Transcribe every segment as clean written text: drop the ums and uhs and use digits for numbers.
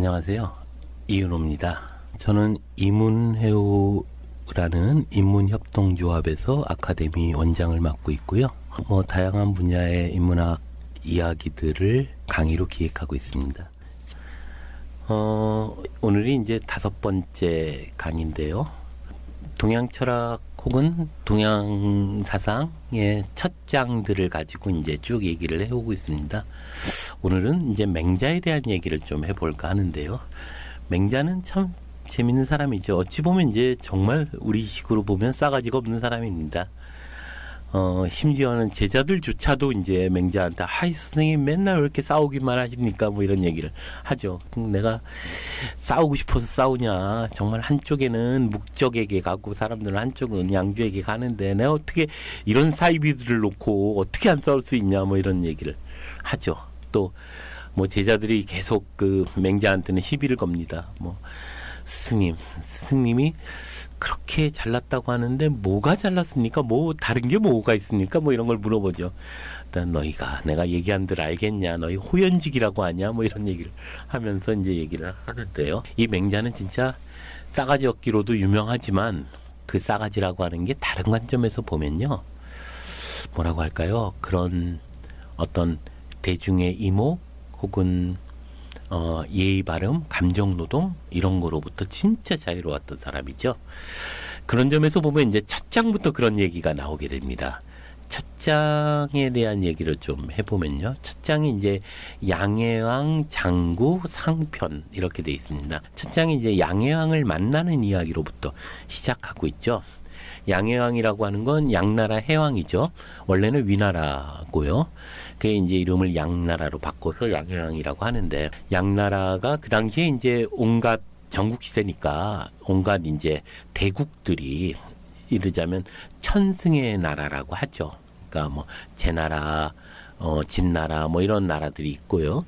안녕하세요. 이은호입니다. 저는 이문해우라는 인문협동조합에서 아카데미 원장을 맡고 있고요. 다양한 분야의 인문학 이야기들을 강의로 기획하고 있습니다. 오늘이 이제 5번째 강의인데요. 동양철학 혹은 동양사상의 첫 장들을 가지고 이제 쭉 얘기를 해오고 있습니다. 오늘은 이제 맹자에 대한 얘기를 좀 해볼까 하는데요. 맹자는 참 재밌는 사람이죠. 어찌 보면 이제 정말 우리식으로 보면 싸가지가 없는 사람입니다. 심지어는 제자들조차도 이제 맹자한테 하이 선생님 맨날 왜 이렇게 싸우기만 하십니까? 뭐 이런 얘기를 하죠. 내가 싸우고 싶어서 싸우냐. 정말 한쪽에는 묵적에게 가고 사람들은 한쪽은 양주에게 가는데 내가 어떻게 이런 사이비들을 놓고 어떻게 안 싸울 수 있냐. 뭐 이런 얘기를 하죠. 또 제자들이 계속 그 맹자한테는 시비를 겁니다. 스승님이 그렇게 잘났다고 하는데 뭐가 잘났습니까? 다른 게 뭐가 있습니까? 이런 걸 물어보죠. 일단 너희가 내가 얘기한 대로 알겠냐? 너희 호연직이라고 하냐? 이런 얘기를 하면서 이제 얘기를 하는데요. 이 맹자는 진짜 싸가지 없기로도 유명하지만 그 싸가지라고 하는 게 다른 관점에서 보면요. 뭐라고 할까요? 그런 어떤 대중의 이목 혹은 예의 바름, 감정 노동 이런 거로부터 진짜 자유로웠던 사람이죠. 그런 점에서 보면 이제 첫 장부터 그런 얘기가 나오게 됩니다. 첫 장에 대한 얘기를 좀 해보면요. 첫 장이 이제 양해왕, 장구, 상편 이렇게 돼 있습니다. 첫 장이 이제 양해왕을 만나는 이야기로부터 시작하고 있죠. 양해왕이라고 하는 건 양나라 해왕이죠. 원래는 위나라고요. 그게 이제 이름을 양나라로 바꿔서 양해왕이라고 하는데, 양나라가 그 당시에 이제 온갖 전국시대니까 온갖 이제 대국들이 이르자면 천승의 나라라고 하죠. 그러니까 제나라, 진나라 이런 나라들이 있고요.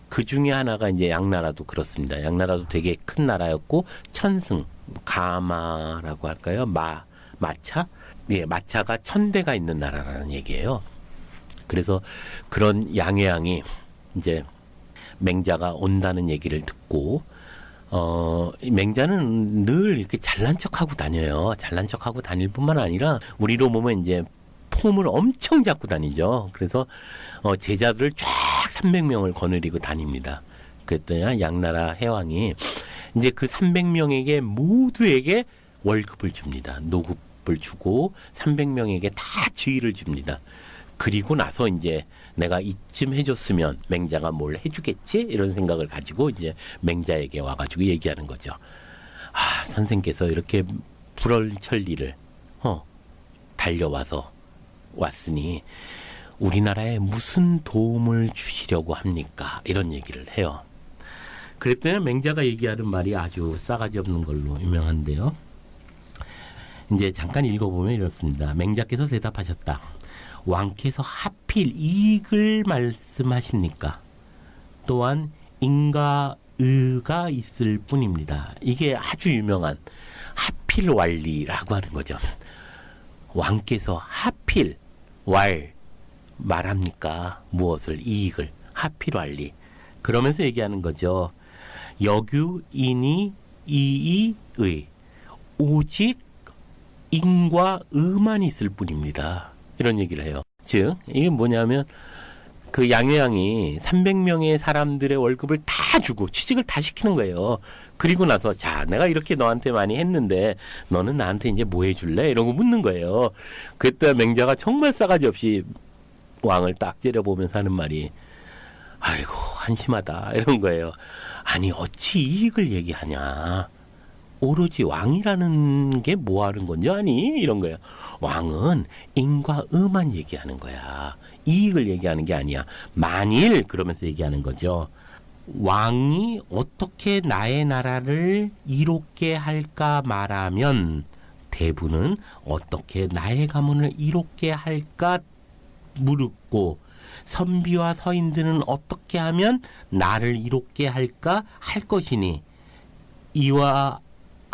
그 중에 하나가 이제 양나라도 그렇습니다. 양나라도 되게 큰 나라였고 천승, 가마라고 할까요? 마차? 예, 마차가 1000대가 있는 나라라는 얘기예요. 그래서 그런 양해왕이 이제 맹자가 온다는 얘기를 듣고, 맹자는 늘 이렇게 잘난 척하고 다녀요. 잘난 척하고 다닐 뿐만 아니라 우리로 보면 이제 폼을 엄청 잡고 다니죠. 그래서 제자들을 쫙 300명을 거느리고 다닙니다. 그랬더니 양나라 해왕이 이제 그 300명에게 모두에게 월급을 줍니다. 노급을 주고 300명에게 다 지위를 줍니다. 그리고 나서 이제 내가 이쯤 해줬으면 맹자가 뭘 해주겠지? 이런 생각을 가지고 이제 맹자에게 와가지고 얘기하는 거죠. 선생께서 이렇게 불얼천리를 달려와서 왔으니 우리나라에 무슨 도움을 주시려고 합니까? 이런 얘기를 해요. 그랬더니 맹자가 얘기하는 말이 아주 싸가지 없는 걸로 유명한데요. 이제 잠깐 읽어보면 이렇습니다. 맹자께서 대답하셨다. 왕께서 하필 이익을 말씀하십니까? 또한 인과 의가 있을 뿐입니다. 이게 아주 유명한 하필 왈리라고 하는 거죠. 왕께서 하필 말합니까? 무엇을? 이익을. 하필 왈리. 그러면서 얘기하는 거죠. 여규인이 이의의 오직 인과 의만 있을 뿐입니다. 이런 얘기를 해요. 즉 이게 뭐냐면 그 양해왕이 300명의 사람들의 월급을 다 주고 취직을 다 시키는 거예요. 그리고 나서 자 내가 이렇게 너한테 많이 했는데 너는 나한테 이제 뭐 해줄래? 이런 거 묻는 거예요. 그때 맹자가 정말 싸가지 없이 왕을 딱 째려보면서 하는 말이 아이고 한심하다 이런 거예요. 아니 어찌 이익을 얘기하냐. 오로지 왕이라는 게 뭐 하는 건지 아니? 이런 거예요. 왕은 인과 의만 얘기하는 거야. 이익을 얘기하는 게 아니야. 만일 그러면서 얘기하는 거죠. 왕이 어떻게 나의 나라를 이롭게 할까 말하면 대부는 어떻게 나의 가문을 이롭게 할까 물었고 선비와 서인들은 어떻게 하면 나를 이롭게 할까 할 것이니 이와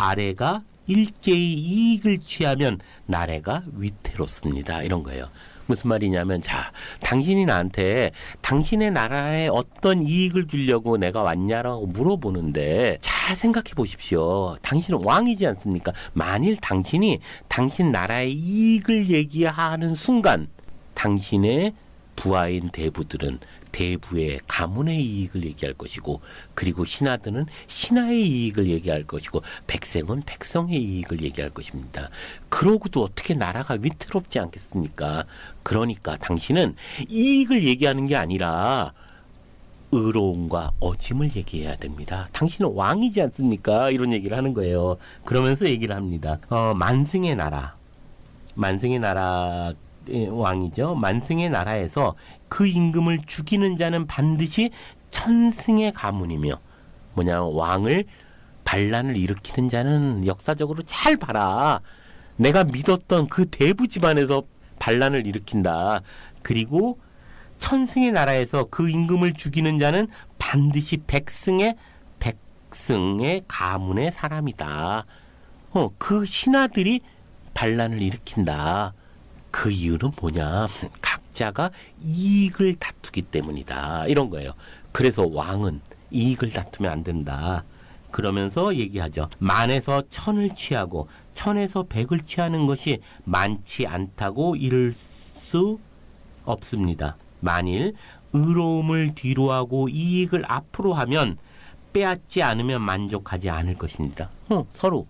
아래가 일제히 이익을 취하면 나래가 위태롭습니다. 이런 거예요. 무슨 말이냐면, 자, 당신이 나한테 당신의 나라에 어떤 이익을 주려고 내가 왔냐라고 물어보는데, 잘 생각해 보십시오. 당신은 왕이지 않습니까? 만일 당신이 당신 나라의 이익을 얘기하는 순간, 당신의 부하인 대부들은 대부의 가문의 이익을 얘기할 것이고, 그리고 신하들은 신하의 이익을 얘기할 것이고, 백성은 백성의 이익을 얘기할 것입니다. 그러고도 어떻게 나라가 위태롭지 않겠습니까? 그러니까 당신은 이익을 얘기하는 게 아니라 의로움과 어짐을 얘기해야 됩니다. 당신은 왕이지 않습니까? 이런 얘기를 하는 거예요. 그러면서 얘기를 합니다. 만승의 나라, 왕이죠. 만승의 나라에서 그 임금을 죽이는 자는 반드시 천승의 가문이며, 왕을 반란을 일으키는 자는 역사적으로 잘 봐라. 내가 믿었던 그 대부 집안에서 반란을 일으킨다. 그리고 천승의 나라에서 그 임금을 죽이는 자는 반드시 백승의 가문의 사람이다. 그 신하들이 반란을 일으킨다. 그 이유는 뭐냐? 각자가 이익을 다투기 때문이다. 이런 거예요. 그래서 왕은 이익을 다투면 안 된다. 그러면서 얘기하죠. 만에서 천을 취하고 천에서 백을 취하는 것이 많지 않다고 이를 수 없습니다. 만일 의로움을 뒤로하고 이익을 앞으로 하면 빼앗지 않으면 만족하지 않을 것입니다. 서로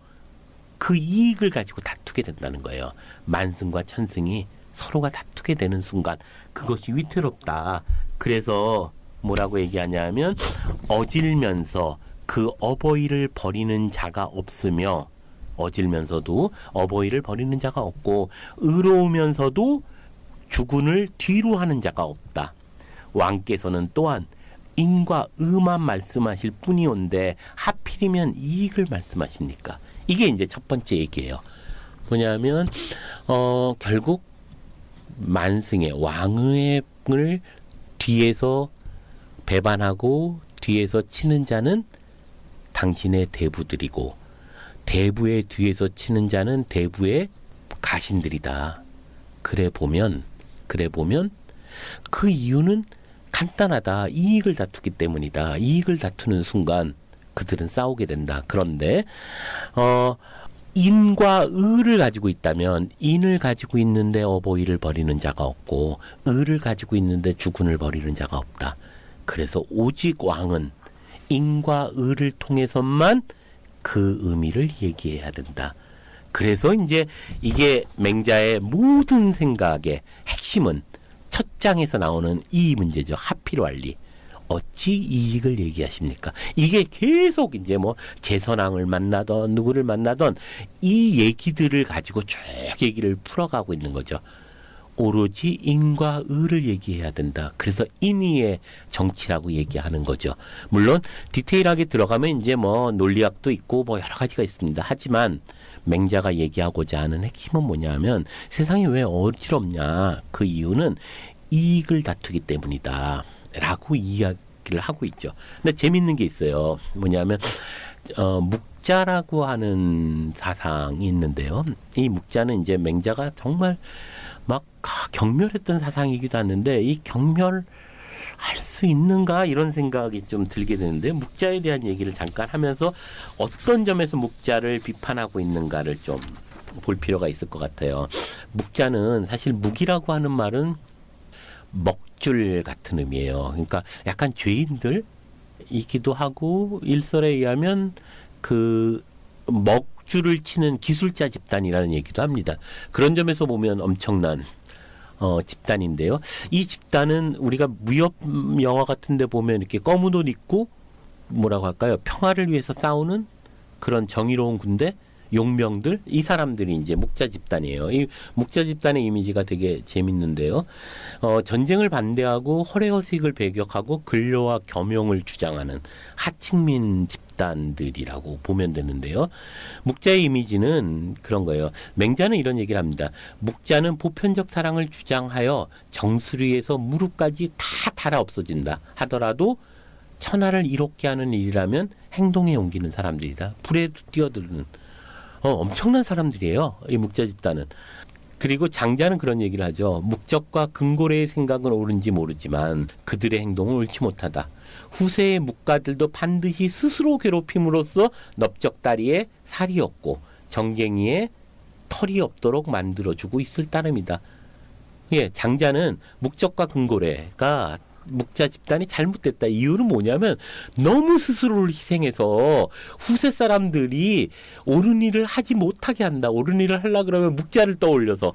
그 이익을 가지고 다투게 된다는 거예요. 만승과 천승이 서로가 다투게 되는 순간 그것이 위태롭다. 그래서 뭐라고 얘기하냐면, 어질면서 그 어버이를 버리는 자가 없으며, 어질면서도 어버이를 버리는 자가 없고, 의로우면서도 주군을 뒤로 하는 자가 없다. 왕께서는 또한 인과 의만 말씀하실 뿐이온데 하필이면 이익을 말씀하십니까? 이게 이제 첫 번째 얘기예요. 뭐냐면 결국 만승의 왕을 뒤에서 배반하고 뒤에서 치는 자는 당신의 대부들이고, 대부의 뒤에서 치는 자는 대부의 가신들이다. 그래 보면 그 이유는 간단하다. 이익을 다투기 때문이다. 이익을 다투는 순간 그들은 싸우게 된다. 그런데 인과 의를 가지고 있다면, 인을 가지고 있는데 어버이를 버리는 자가 없고, 의를 가지고 있는데 주군을 버리는 자가 없다. 그래서 오직 왕은 인과 의를 통해서만 그 의미를 얘기해야 된다. 그래서 이제 이게 맹자의 모든 생각의 핵심은 첫 장에서 나오는 이 문제죠. 하필완리. 어찌 이익을 얘기하십니까? 이게 계속 이제 제선왕을 만나던 누구를 만나던 이 얘기들을 가지고 쭉 얘기를 풀어가고 있는 거죠. 오로지 인과 의를 얘기해야 된다. 그래서 인의의 정치라고 얘기하는 거죠. 물론 디테일하게 들어가면 이제 논리학도 있고 여러 가지가 있습니다. 하지만 맹자가 얘기하고자 하는 핵심은 뭐냐면, 세상이 왜 어지럽냐? 그 이유는 이익을 다투기 때문이다. 라고 이야기를 하고 있죠. 근데 재밌는 게 있어요. 뭐냐면 묵자라고 하는 사상이 있는데요. 이 묵자는 이제 맹자가 정말 막 경멸했던 사상이기도 하는데, 이 경멸할 수 있는가 이런 생각이 좀 들게 되는데, 묵자에 대한 얘기를 잠깐 하면서 어떤 점에서 묵자를 비판하고 있는가를 좀 볼 필요가 있을 것 같아요. 묵자는 사실 묵이라고 하는 말은 먹줄 같은 의미예요. 그러니까 약간 죄인들이기도 하고, 일설에 의하면 그 먹줄을 치는 기술자 집단이라는 얘기도 합니다. 그런 점에서 보면 엄청난 집단인데요. 이 집단은 우리가 무협 영화 같은 데 보면 이렇게 검은 옷 입고 뭐라고 할까요? 평화를 위해서 싸우는 그런 정의로운 군대, 용병들, 이 사람들이 이제 묵자 집단이에요. 이 묵자 집단의 이미지가 되게 재밌는데요. 전쟁을 반대하고 허례허식을 배격하고 근로와 겸용을 주장하는 하층민 집단들이라고 보면 되는데요. 묵자의 이미지는 그런 거예요. 맹자는 이런 얘기를 합니다. 묵자는 보편적 사랑을 주장하여 정수리에서 무릎까지 다 달아 없어진다 하더라도 천하를 이롭게 하는 일이라면 행동에 옮기는 사람들이다. 불에 뛰어드는 엄청난 사람들이에요. 이 묵자 집단은. 그리고 장자는 그런 얘기를 하죠. 묵적과 근고래의 생각은 옳은지 모르지만 그들의 행동은 옳지 못하다. 후세의 묵가들도 반드시 스스로 괴롭힘으로써 넓적다리에 살이 없고 정갱이에 털이 없도록 만들어주고 있을 따름이다. 예, 장자는 묵적과 근고래가 묵자 집단이 잘못됐다. 이유는 뭐냐면 너무 스스로를 희생해서 후세 사람들이 옳은 일을 하지 못하게 한다. 옳은 일을 하려 그러면 묵자를 떠올려서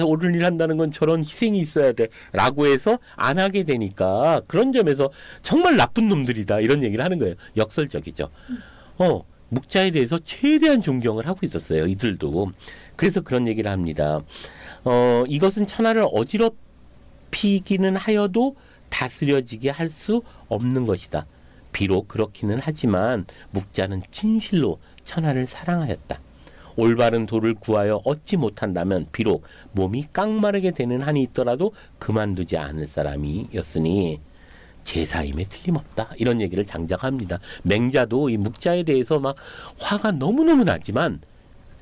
옳은 일 한다는 건 저런 희생이 있어야 돼 라고 해서 안 하게 되니까 그런 점에서 정말 나쁜 놈들이다 이런 얘기를 하는 거예요. 역설적이죠. 묵자에 대해서 최대한 존경을 하고 있었어요. 이들도. 그래서 그런 얘기를 합니다. 이것은 천하를 어지럽히기는 하여도 다스려지게 할 수 없는 것이다. 비록 그렇기는 하지만 묵자는 진실로 천하를 사랑하였다. 올바른 도를 구하여 얻지 못한다면 비록 몸이 깡마르게 되는 한이 있더라도 그만두지 않을 사람이었으니 제사임에 틀림없다. 이런 얘기를 장자가 합니다. 맹자도 이 묵자에 대해서 막 화가 너무너무 나지만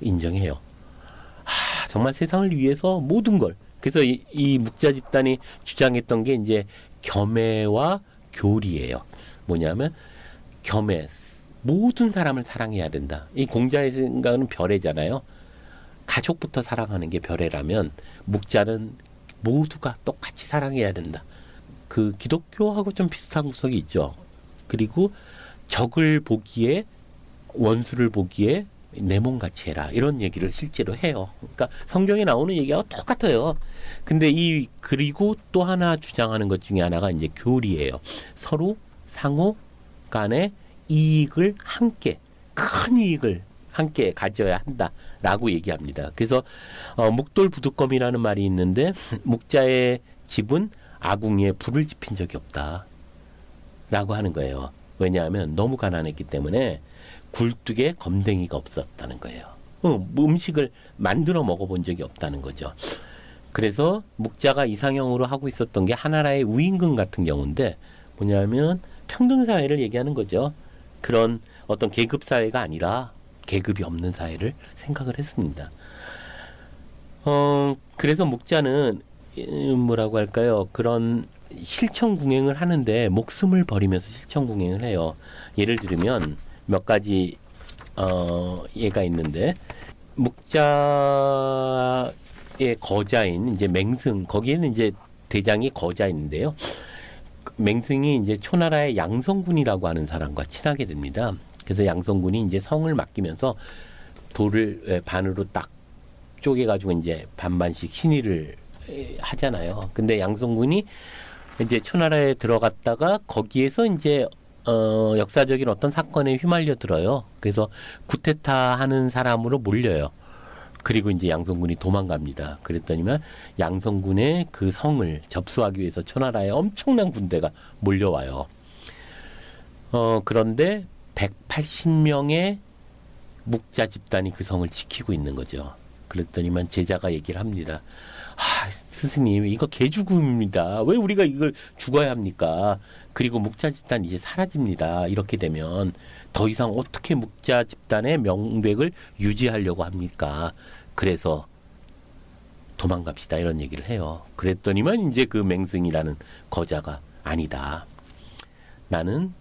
인정해요. 정말 세상을 위해서 모든 걸. 그래서 이 묵자 집단이 주장했던 게 이제 겸해와 교리예요. 뭐냐면 겸해, 모든 사람을 사랑해야 된다. 이 공자의 생각은 별애잖아요. 가족부터 사랑하는 게 별애라면 묵자는 모두가 똑같이 사랑해야 된다. 그 기독교하고 좀 비슷한 구석이 있죠. 그리고 적을 보기에 원수를 보기에 내 몸같이 해라 이런 얘기를 실제로 해요. 그러니까 성경에 나오는 얘기하고 똑같아요. 근데 그리고 또 하나 주장하는 것 중에 하나가 이제 교리예요. 서로 상호 간의 이익을 함께 큰 이익을 함께 가져야 한다라고 얘기합니다. 그래서 묵돌부두검이라는 말이 있는데 묵자의 집은 아궁이에 불을 지핀 적이 없다라고 하는 거예요. 왜냐하면 너무 가난했기 때문에 굴뚝에 검댕이가 없었다는 거예요. 음식을 만들어 먹어본 적이 없다는 거죠. 그래서 묵자가 이상형으로 하고 있었던 게 하나라의 우임금 같은 경우인데 뭐냐면 평등사회를 얘기하는 거죠. 그런 어떤 계급사회가 아니라 계급이 없는 사회를 생각을 했습니다. 그래서 묵자는 뭐라고 할까요? 그런 실천궁행을 하는데 목숨을 버리면서 실천궁행을 해요. 예를 들면 몇 가지 예가 있는데 묵자의 거자인 이제 맹승 거기에는 이제 대장이 거자인데요. 맹승이 이제 초나라의 양성군이라고 하는 사람과 친하게 됩니다. 그래서 양성군이 이제 성을 맡기면서 돌을 반으로 딱 쪼개가지고 이제 반반씩 신의를 하잖아요. 근데 양성군이 이제 초나라에 들어갔다가 거기에서 이제 역사적인 어떤 사건에 휘말려 들어요. 그래서 쿠데타 하는 사람으로 몰려요. 그리고 이제 양성군이 도망갑니다. 그랬더니만 양성군의 그 성을 접수하기 위해서 초나라에 엄청난 군대가 몰려와요. 그런데 180명의 묵자 집단이 그 성을 지키고 있는 거죠. 그랬더니만 제자가 얘기를 합니다. 스승님, 이거 개죽음입니다. 왜 우리가 이걸 죽어야 합니까? 그리고 묵자 집단 이제 사라집니다. 이렇게 되면 더 이상 어떻게 묵자 집단의 명백을 유지하려고 합니까? 그래서 도망갑시다. 이런 얘기를 해요. 그랬더니만 이제 그 맹승이라는 거자가 아니다. 나는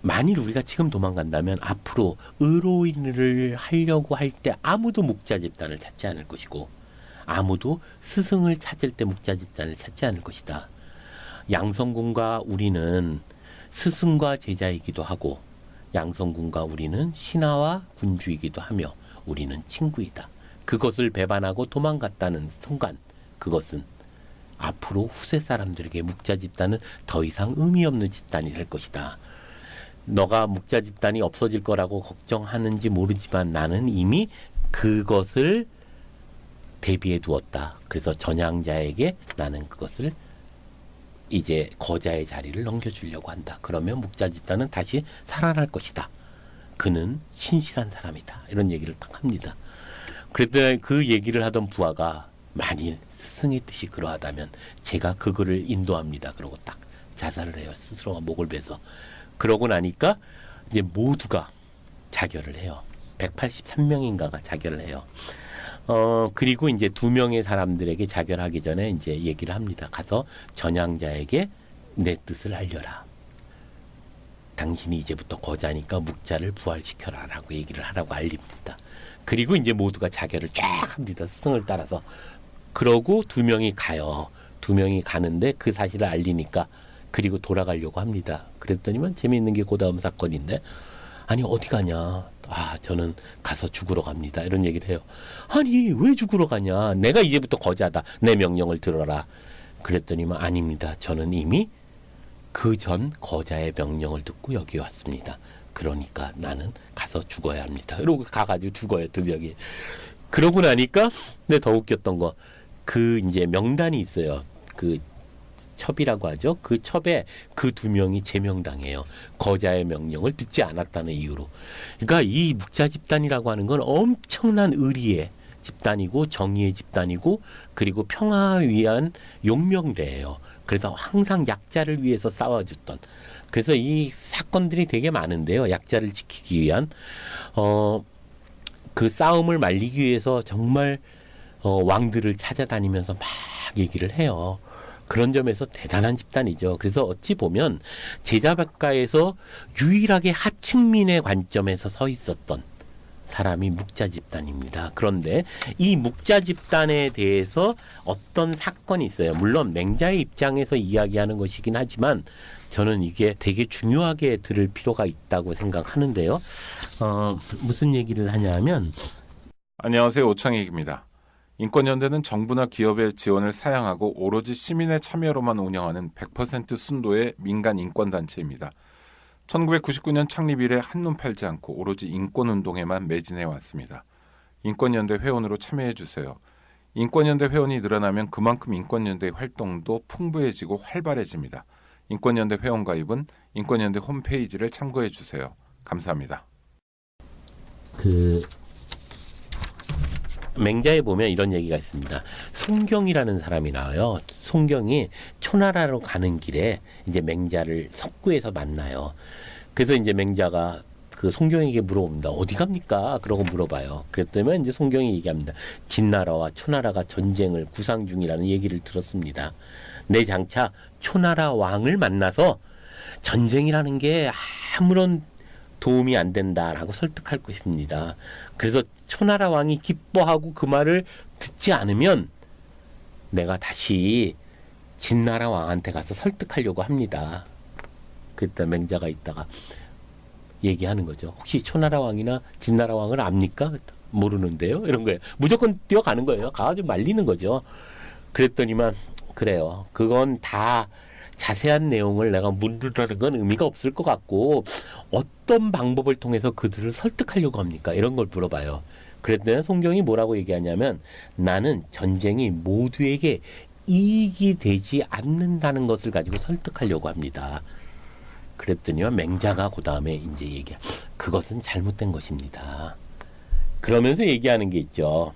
만일 우리가 지금 도망간다면 앞으로 의로인을 하려고 할 때 아무도 묵자 집단을 찾지 않을 것이고 아무도 스승을 찾을 때 묵자 집단을 찾지 않을 것이다. 양성군과 우리는 스승과 제자이기도 하고 양성군과 우리는 신하와 군주이기도 하며 우리는 친구이다. 그것을 배반하고 도망갔다는 순간 그것은 앞으로 후세 사람들에게 묵자 집단은 더 이상 의미 없는 집단이 될 것이다. 너가 묵자 집단이 없어질 거라고 걱정하는지 모르지만 나는 이미 그것을 대비해 두었다. 그래서 전향자에게 나는 그것을 이제 거자의 자리를 넘겨주려고 한다. 그러면 묵자 집단은 다시 살아날 것이다. 그는 신실한 사람이다. 이런 얘기를 딱 합니다. 그랬더니 그 얘기를 하던 부하가 만일 스승의 뜻이 그러하다면 제가 그거를 인도합니다. 그러고 딱 자살을 해요. 스스로가 목을 베서. 그러고 나니까 이제 모두가 자결을 해요. 183명인가가 자결을 해요. 그리고 이제 두 명의 사람들에게 자결하기 전에 이제 얘기를 합니다. 가서 전향자에게 내 뜻을 알려라. 당신이 이제부터 거자니까 묵자를 부활시켜라라고 얘기를 하라고 알립니다. 그리고 이제 모두가 자결을 쫙 합니다. 스승을 따라서. 그러고 두 명이 가요. 두 명이 가는데 그 사실을 알리니까 그리고 돌아가려고 합니다. 그랬더니만 재미있는 게 그 다음 사건인데 아니 어디 가냐. 아 저는 가서 죽으러 갑니다. 이런 얘기를 해요. 아니 왜 죽으러 가냐. 내가 이제부터 거자다. 내 명령을 들어라. 그랬더니만 아닙니다. 저는 이미 그 전 거자의 명령을 듣고 여기 왔습니다. 그러니까 나는 가서 죽어야 합니다. 이러고 가가지고 죽어요. 두 명이. 그러고 나니까 근데 더 웃겼던 거 그 이제 명단이 있어요. 그 첩이라고 하죠. 그 첩에 그 두 명이 제명당해요. 거자의 명령을 듣지 않았다는 이유로. 그러니까 이 묵자 집단이라고 하는 건 엄청난 의리의 집단이고 정의의 집단이고 그리고 평화를 위한 용명대예요. 그래서 항상 약자를 위해서 싸워줬던. 그래서 이 사건들이 되게 많은데요. 약자를 지키기 위한 그 싸움을 말리기 위해서 정말 왕들을 찾아다니면서 막 얘기를 해요. 그런 점에서 대단한 집단이죠. 그래서 어찌 보면 제자백가에서 유일하게 하층민의 관점에서 서 있었던 사람이 묵자 집단입니다. 그런데 이 묵자 집단에 대해서 어떤 사건이 있어요. 물론 맹자의 입장에서 이야기하는 것이긴 하지만 저는 이게 되게 중요하게 들을 필요가 있다고 생각하는데요. 무슨 얘기를 하냐면 안녕하세요. 오창익입니다. 인권연대는 정부나 기업의 지원을 사양하고 오로지 시민의 참여로만 운영하는 100% 순도의 민간 인권단체입니다. 1999년 창립 이래 한눈 팔지 않고 오로지 인권운동에만 매진해 왔습니다. 인권연대 회원으로 참여해 주세요. 인권연대 회원이 늘어나면 그만큼 인권연대의 활동도 풍부해지고 활발해집니다. 인권연대 회원 가입은 인권연대 홈페이지를 참고해 주세요. 감사합니다. 맹자에 보면 이런 얘기가 있습니다. 송경이라는 사람이 나와요. 송경이 초나라로 가는 길에 이제 맹자를 석구에서 만나요. 그래서 이제 맹자가 그 송경에게 물어봅니다. 어디 갑니까? 그러고 물어봐요. 그랬더니 이제 송경이 얘기합니다. 진나라와 초나라가 전쟁을 구상 중이라는 얘기를 들었습니다. 내 장차 초나라 왕을 만나서 전쟁이라는 게 아무런 도움이 안 된다라고 설득할 것입니다. 그래서 초나라 왕이 기뻐하고 그 말을 듣지 않으면 내가 다시 진나라 왕한테 가서 설득하려고 합니다. 그때 맹자가 있다가 얘기하는 거죠. 혹시 초나라 왕이나 진나라 왕을 압니까? 모르는데요. 이런 거예요. 무조건 뛰어가는 거예요. 가가지고 말리는 거죠. 그랬더니만 그래요. 그건 다 자세한 내용을 내가 물으라는 건 의미가 없을 것 같고 어떤 방법을 통해서 그들을 설득하려고 합니까? 이런 걸 물어봐요. 그랬더니 송경이 뭐라고 얘기하냐면 나는 전쟁이 모두에게 이익이 되지 않는다는 것을 가지고 설득하려고 합니다. 그랬더니요 맹자가 그 다음에 이제 그것은 잘못된 것입니다. 그러면서 얘기하는 게 있죠.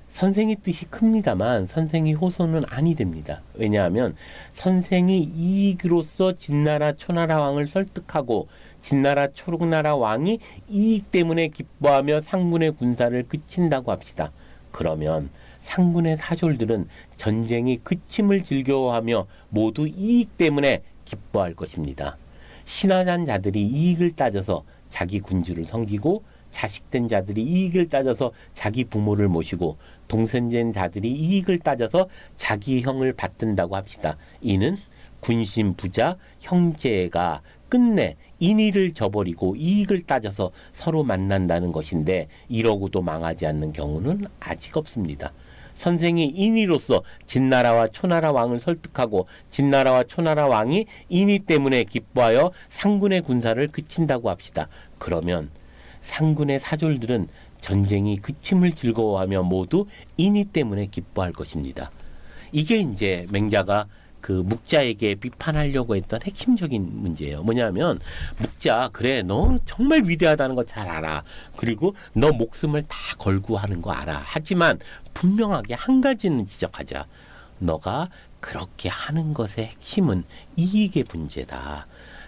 선생의 뜻이 큽니다만 선생의 호소는 아니 됩니다. 왜냐하면 선생의 이익으로서 진나라 초나라 왕을 설득하고 진나라 초록나라 왕이 이익 때문에 기뻐하며 상군의 군사를 그친다고 합시다. 그러면 상군의 사졸들은 전쟁이 그침을 즐거워하며 모두 이익 때문에 기뻐할 것입니다. 신하잔 자들이 이익을 따져서 자기 군주를 섬기고 자식된 자들이 이익을 따져서 자기 부모를 모시고 동생된 자들이 이익을 따져서 자기 형을 받든다고 합시다. 이는 군신 부자 형제가 끝내 인의를 저버리고 이익을 따져서 서로 만난다는 것인데 이러고도 망하지 않는 경우는 아직 없습니다. 선생이 인의로서 진나라와 초나라 왕을 설득하고 진나라와 초나라 왕이 인의 때문에 기뻐하여 상군의 군사를 그친다고 합시다. 그러면 상군의 사졸들은 전쟁이 그침을 즐거워하며 모두 인의 때문에 기뻐할 것입니다. 이게 이제 맹자가 그 묵자에게 비판하려고 했던 핵심적인 문제예요. 뭐냐면 묵자 그래 너 정말 위대하다는 거 잘 알아. 그리고 너 목숨을 다 걸고 하는 거 알아. 하지만 분명하게 한 가지는 지적하자. 너가 그렇게 하는 것의 핵심은 이익의 문제다.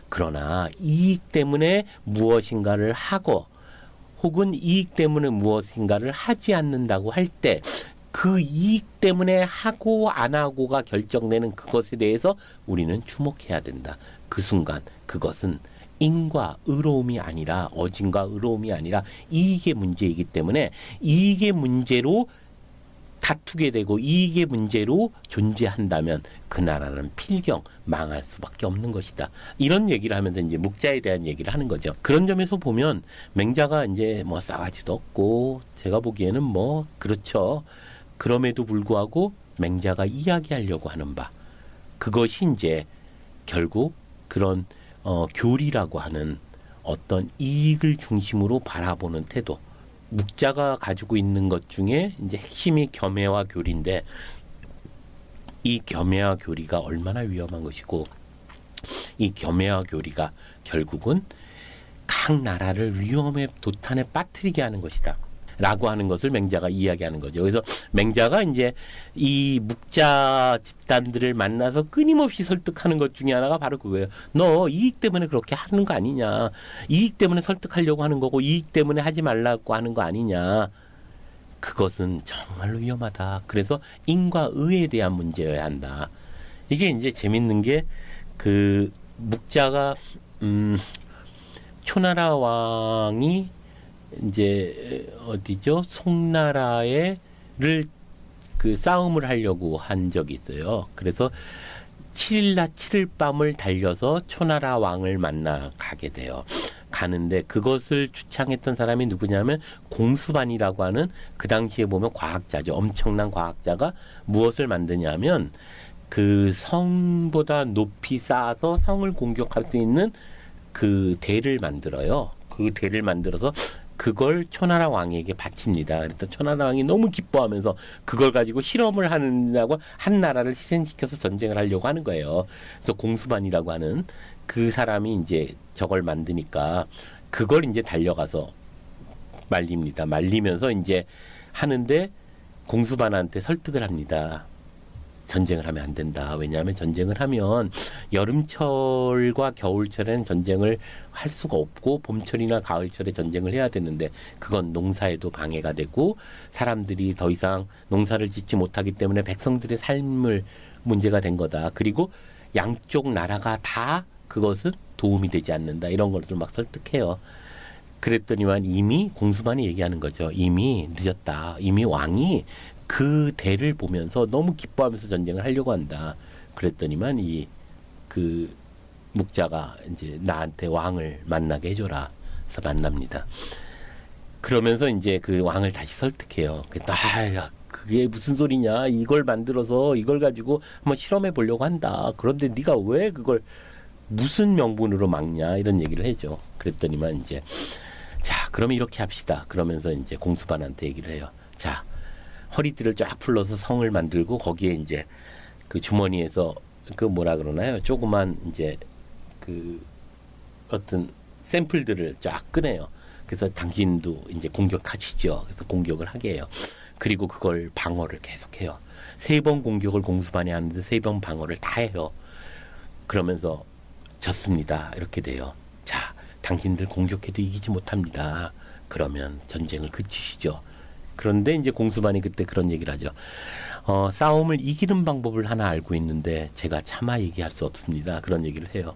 그러나 이익 때문에 무엇인가를 하고 혹은 이익 때문에 무엇인가를 하지 않는다고 할 때 그 이익 때문에 하고 안 하고가 결정되는 그것에 대해서 우리는 주목해야 된다. 그 순간 그것은 인과 의로움이 아니라 어진과 의로움이 아니라 이익의 문제이기 때문에 이익의 문제로 다투게 되고 이익의 문제로 존재한다면 그 나라는 필경 망할 수밖에 없는 것이다. 이런 얘기를 하면서 이제 묵자에 대한 얘기를 하는 거죠. 그런 점에서 보면 맹자가 이제 뭐 싸가지도 없고 제가 보기에는 뭐 그렇죠. 그럼에도 불구하고 맹자가 이야기하려고 하는 바 그것이 이제 결국 그런 교리라고 하는 어떤 이익을 중심으로 바라보는 태도. 묵자가 가지고 있는 것 중에 이제 핵심이 겸해와 교리인데 이 겸해와 교리가 얼마나 위험한 것이고 이 겸해와 교리가 결국은 각 나라를 위험의 도탄에 빠뜨리게 하는 것이다. 라고 하는 것을 맹자가 이야기하는 거죠. 그래서 맹자가 이제 이 묵자 집단들을 만나서 끊임없이 설득하는 것 중에 하나가 바로 그거예요. 너 이익 때문에 그렇게 하는 거 아니냐. 이익 때문에 설득하려고 하는 거고 이익 때문에 하지 말라고 하는 거 아니냐. 그것은 정말로 위험하다. 그래서 인과 의에 대한 문제여야 한다. 이게 이제 재밌는 게 그 묵자가 초나라 왕이 이제 어디죠? 송나라에를 그 싸움을 하려고 한 적이 있어요. 그래서 7일날 7일 밤을 달려서 초나라 왕을 만나 가게 돼요. 가는데 그것을 주창했던 사람이 누구냐면 공수반이라고 하는 그 당시에 보면 과학자죠. 엄청난 과학자가 무엇을 만드냐면 그 성보다 높이 쌓아서 성을 공격할 수 있는 그 대를 만들어요. 그 대를 만들어서 그걸 초나라 왕에게 바칩니다. 그래서 초나라 왕이 너무 기뻐하면서 그걸 가지고 실험을 하느냐고 한 나라를 희생시켜서 전쟁을 하려고 하는 거예요. 그래서 공수반이라고 하는 그 사람이 이제 저걸 만드니까 그걸 이제 달려가서 말립니다. 말리면서 이제 하는데 공수반한테 설득을 합니다. 전쟁을 하면 안 된다. 왜냐하면 전쟁을 하면 여름철과 겨울철에는 전쟁을 할 수가 없고 봄철이나 가을철에 전쟁을 해야 되는데 그건 농사에도 방해가 되고 사람들이 더 이상 농사를 짓지 못하기 때문에 백성들의 삶을 문제가 된 거다. 그리고 양쪽 나라가 다 그것은 도움이 되지 않는다. 이런 것을 막 설득해요. 그랬더니만 이미 공수반이 얘기하는 거죠. 이미 늦었다. 이미 왕이 그 대를 보면서 너무 기뻐하면서 전쟁을 하려고 한다. 그랬더니만 이 그 묵자가 이제 나한테 왕을 만나게 해줘라. 그래서 만납니다. 그러면서 이제 그 왕을 다시 설득해요. 야, 그게 무슨 소리냐? 이걸 만들어서 이걸 가지고 한번 실험해 보려고 한다. 그런데 네가 왜 그걸 무슨 명분으로 막냐? 이런 얘기를 해줘. 그랬더니만 이제 자, 그러면 이렇게 합시다. 그러면서 이제 공수반한테 얘기를 해요. 자, 허리띠를 쫙 풀러서 성을 만들고 거기에 이제 그 주머니에서 그 뭐라 그러나요? 조그만 이제 그 어떤 샘플들을 쫙 꺼내요. 그래서 당신도 이제 공격하시죠. 그래서 공격을 하게 해요. 그리고 그걸 방어를 계속해요. 3번 공격을 공수반이 하는데 3번 방어를 다 해요. 그러면서 졌습니다. 이렇게 돼요. 자, 당신들 공격해도 이기지 못합니다. 그러면 전쟁을 그치시죠. 그런데 이제 공수반이 그때 그런 얘기를 하죠. 싸움을 이기는 방법을 하나 알고 있는데 제가 차마 얘기할 수 없습니다. 그런 얘기를 해요.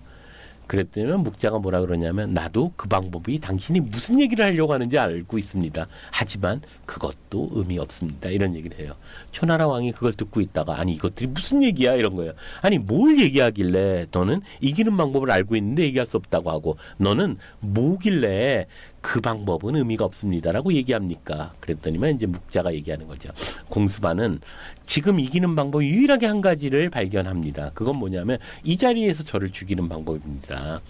그랬더니 묵자가 뭐라 그러냐면 나도 그 방법이 당신이 무슨 얘기를 하려고 하는지 알고 있습니다. 하지만 그것도 의미 없습니다. 이런 얘기를 해요. 초나라 왕이 그걸 듣고 있다가 아니 이것들이 무슨 얘기야 이런 거예요. 아니 뭘 얘기하길래 너는 이기는 방법을 알고 있는데 얘기할 수 없다고 하고 너는 뭐길래 그 방법은 의미가 없습니다라고 얘기합니까? 그랬더니만 이제 묵자가 얘기하는 거죠. 공수반은 지금 이기는 방법 유일하게 한 가지를 발견합니다. 그건 뭐냐면 이 자리에서 저를 죽이는 방법입니다.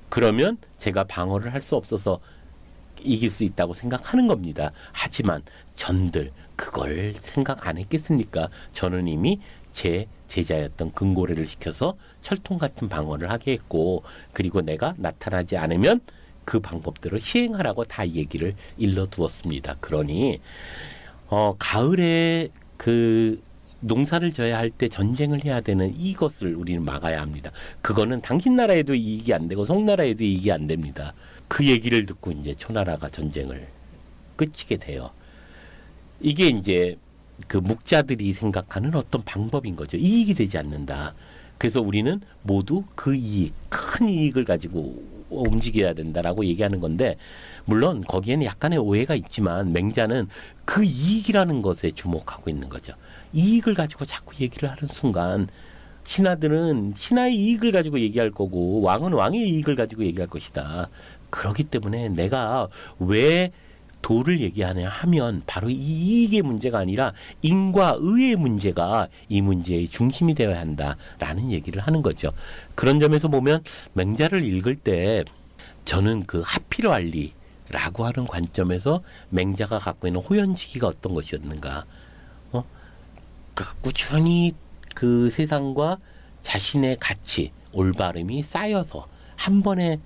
그러면 제가 방어를 할 수 없어서 이길 수 있다고 생각하는 겁니다. 하지만 전들 그걸 생각 안 했겠습니까? 저는 이미 제 제자였던 금고래를 시켜서 철통 같은 방어를 하게 했고 그리고 내가 나타나지 않으면 그 방법대로 시행하라고 다 얘기를 일러두었습니다. 그러니 가을에 그 농사를 져야 할 때 전쟁을 해야 되는 이것을 우리는 막아야 합니다. 그거는 당신 나라에도 이익이 안 되고 송나라에도 이익이 안 됩니다. 그 얘기를 듣고 이제 초나라가 전쟁을 끝이게 돼요. 이게 이제 그 묵자들이 생각하는 어떤 방법인 거죠. 이익이 되지 않는다. 그래서 우리는 모두 그 이익, 큰 이익을 가지고 움직여야 된다라고 얘기하는 건데, 물론 거기에는 약간의 오해가 있지만 맹자는 그 이익이라는 것에 주목하고 있는 거죠. 이익을 가지고 자꾸 얘기를 하는 순간 신하들은 신하의 이익을 가지고 얘기할 거고 왕은 왕의 이익을 가지고 얘기할 것이다. 그렇기 때문에 내가 왜 도를 얘기하냐 하면 바로 이 이익의 문제가 아니라 인과 의의 문제가 이 문제의 중심이 되어야 한다라는 얘기를 하는 거죠. 그런 점에서 보면 맹자를 읽을 때 저는 그 하필왈리라고 하는 관점에서 맹자가 갖고 있는 호연지기가 어떤 것이었는가, 꾸준히 그 세상과 자신의 가치, 올바름이 쌓여서 한 번의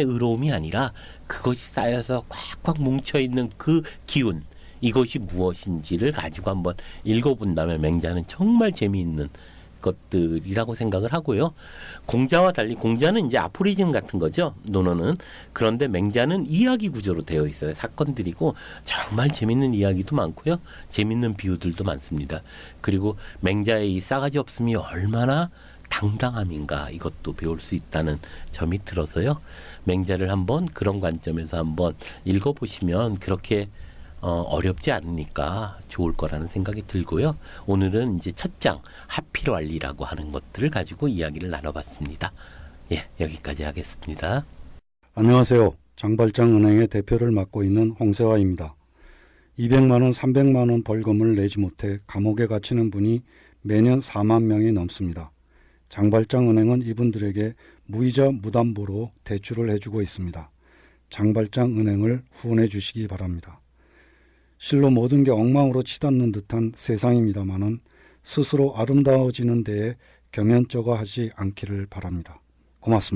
의로움이 아니라 그것이 쌓여서 꽉꽉 뭉쳐있는 그 기운, 이것이 무엇인지를 가지고 한번 읽어본다면 맹자는 정말 재미있는 것들이라고 생각을 하고요. 공자와 달리 공자는 이제 아포리즘 같은 거죠. 논어는. 그런데 맹자는 이야기 구조로 되어 있어요. 사건들이고 정말 재밌는 이야기도 많고요. 재밌는 비유들도 많습니다. 그리고 맹자의 이 싸가지 없음이 얼마나 당당함인가, 이것도 배울 수 있다는 점이 들어서요. 맹자를 한번 그런 관점에서 한번 읽어보시면 그렇게 어렵지 않으니까 좋을 거라는 생각이 들고요. 오늘은 이제 첫 장 하필왈리라고 하는 것들을 가지고 이야기를 나눠봤습니다. 예, 여기까지 하겠습니다. 안녕하세요. 장발장은행의 대표를 맡고 있는 홍세화입니다. 200만 원, 300만 원 벌금을 내지 못해 감옥에 갇히는 분이 매년 4만 명이 넘습니다. 장발장은행은 이분들에게 무이자 무담보로 대출을 해주고 있습니다. 장발장은행을 후원해 주시기 바랍니다. 실로 모든 게 엉망으로 치닫는 듯한 세상입니다마는 스스로 아름다워지는 데에 겸연쩍어 하지 않기를 바랍니다. 고맙습니다.